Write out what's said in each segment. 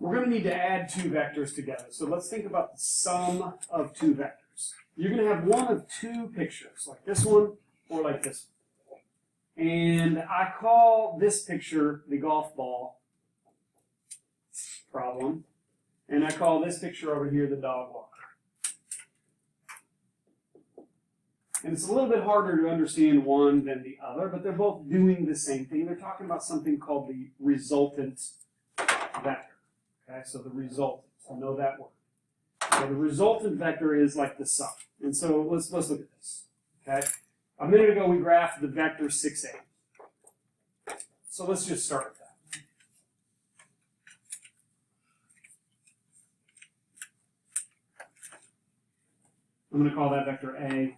we're going to need to add two vectors together. So let's think about the sum of two vectors. You're going to have one of two pictures, like this one or like this one. And I call this picture the golf ball problem, and I call this picture over here the dog walker. And it's a little bit harder to understand one than the other, but they're both doing the same thing. They're talking about something called the resultant vector. Okay, so the resultant, so know that word. So the resultant vector is like the sum. And so let's look at this. Okay, a minute ago we graphed the vector 6, 8. So let's just start with that. I'm going to call that vector A.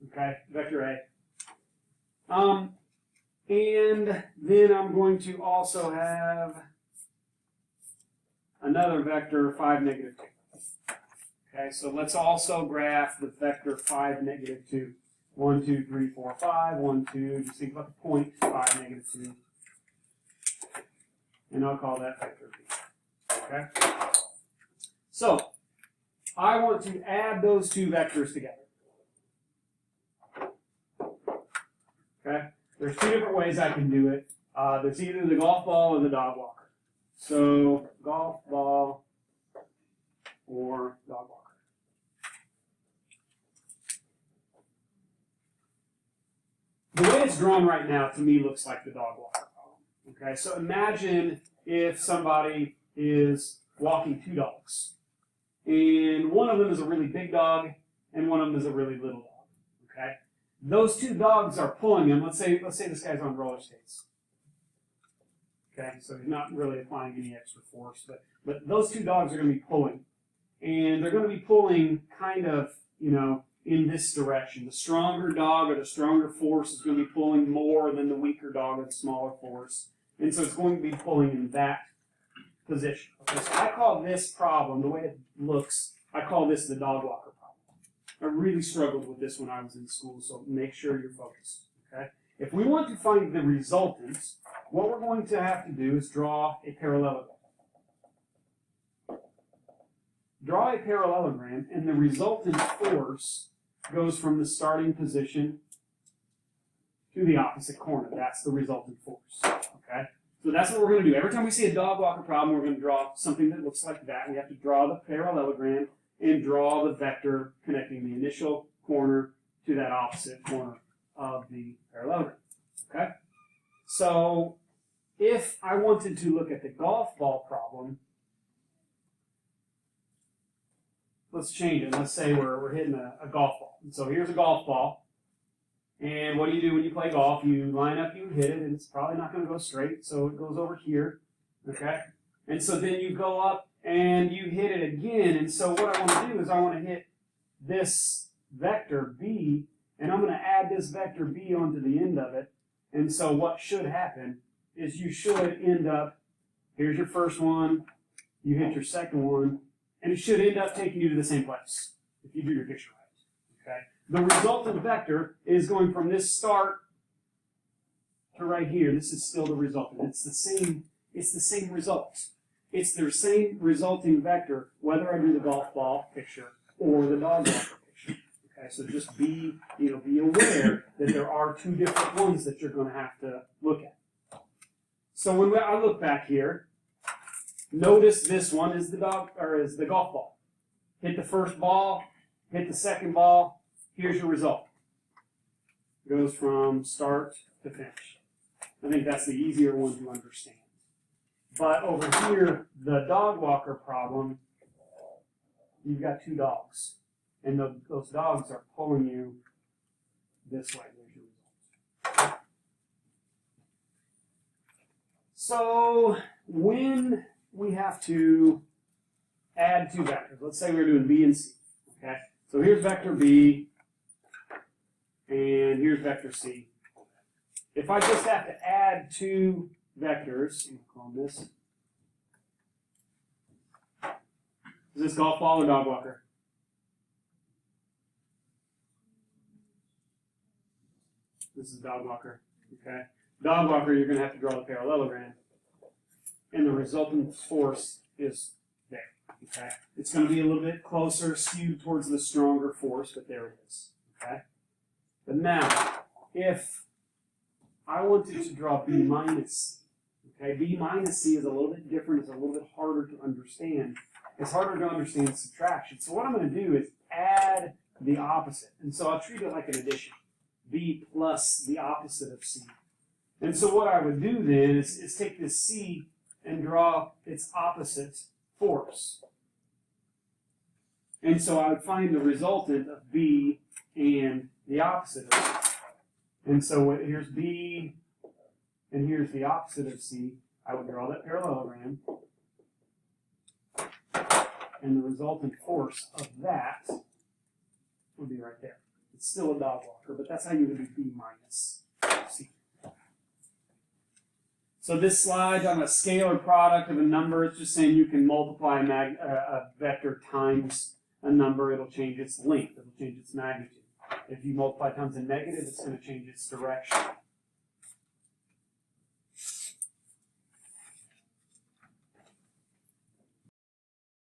Okay, vector A. And then I'm going to also have another vector 5, negative 2. Okay, so let's also graph the vector 5, negative 2. 1, 2, 3, 4, 5. 1, 2. Just think about the point 5, negative 2. And I'll call that vector B. Okay? So, I want to add those two vectors together. Okay? There's two different ways I can do it. There's either the golf ball or the dog walker. So, golf ball or dog walker. The way it's drawn right now, to me, looks like the dog walker problem. Okay? So imagine if somebody is walking two dogs. And one of them is a really big dog, and one of them is a really little dog. Okay? Those two dogs are pulling him. Let's say this guy's on roller skates. Okay, so he's not really applying any extra force, but those two dogs are going to be pulling, and they're going to be pulling kind of, in this direction. The stronger dog or the stronger force is going to be pulling more than the weaker dog with smaller force, and so it's going to be pulling in that position. Okay, so I call this problem, the way it looks, I call this the dog walker problem. I really struggled with this when I was in school, so make sure you're focused. Okay? If we want to find the resultant, what we're going to have to do is draw a parallelogram. Draw a parallelogram, and the resultant force goes from the starting position to the opposite corner. That's the resultant force. Okay? So that's what we're going to do. Every time we see a dog walker problem, we're going to draw something that looks like that. We have to draw the parallelogram and draw the vector connecting the initial corner to that opposite corner of the parallelogram. Okay? So if I wanted to look at the golf ball problem, let's change it. Let's say we're hitting a golf ball. And so here's a golf ball. And what do you do when you play golf? You line up, you hit it, and it's probably not going to go straight, so it goes over here. Okay? And so then you go up and you hit it again. And so what I want to do is I want to hit this vector B, and I'm going to add this vector B onto the end of it. And so what should happen is you should end up, here's your first one, you hit your second one, and it should end up taking you to the same place if you do your picture right. Okay? The resultant vector is going from this start to right here. This is still the resultant. It's the same result. It's the same resulting vector, whether I do the golf ball picture or the dog walker picture. Okay, so just be aware that there are two different ones that you're going to have to look at. So when I look back here, notice this one is the golf ball. Hit the first ball, hit the second ball. Here's your result. It goes from start to finish. I think that's the easier one to understand. But over here, the dog walker problem, you've got two dogs. And those dogs are pulling you this way. There's your result. So when we have to add two vectors, let's say we're doing B and C. Okay? So here's vector B, and here's vector C. If I just have to add two vectors, I'm going to call this. Is this golf ball or dog walker? This is dog walker. Okay? Dog walker, you're going to have to draw the parallelogram. and the resultant force is there. Okay? It's going to be a little bit closer, skewed towards the stronger force, but there it is. Okay? But now, if I wanted to draw B minus, okay, B minus C is a little bit different, it's a little bit harder to understand. It's harder to understand subtraction. So what I'm going to do is add the opposite. And so I'll treat it like an addition. B plus the opposite of C. And so what I would do then is take this C and draw its opposite force. And so I would find the resultant of B and the opposite of C. And so here's B, and here's the opposite of C. I would draw that parallelogram. And the resultant force of that would be right there. It's still a dot blocker, but that's how you would do B minus C. So this slide on a scalar product of a number, it's just saying you can multiply a vector times a number, it'll change its length, it'll change its magnitude. If you multiply times a negative, it's going to change its direction.